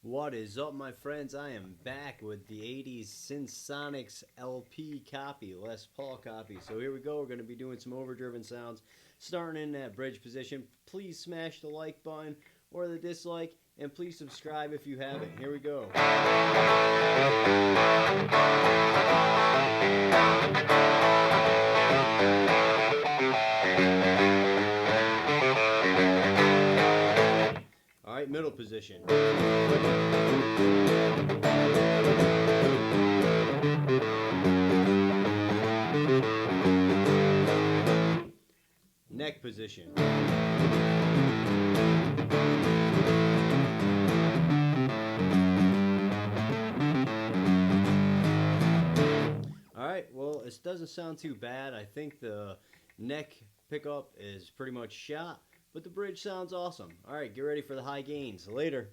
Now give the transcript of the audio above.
What is up, my friends? I am back with the 80s Synsonics LP copy, Les Paul copy. So here we go. We're going to be doing some overdriven sounds, starting in that bridge position. Please smash the like button or the dislike, and please subscribe if you haven't. Here we go. All right, middle position. Neck position. Alright, well, it doesn't sound too bad. I think the neck pickup is pretty much shot, but the bridge sounds awesome. Alright, get ready for the high gains. Later.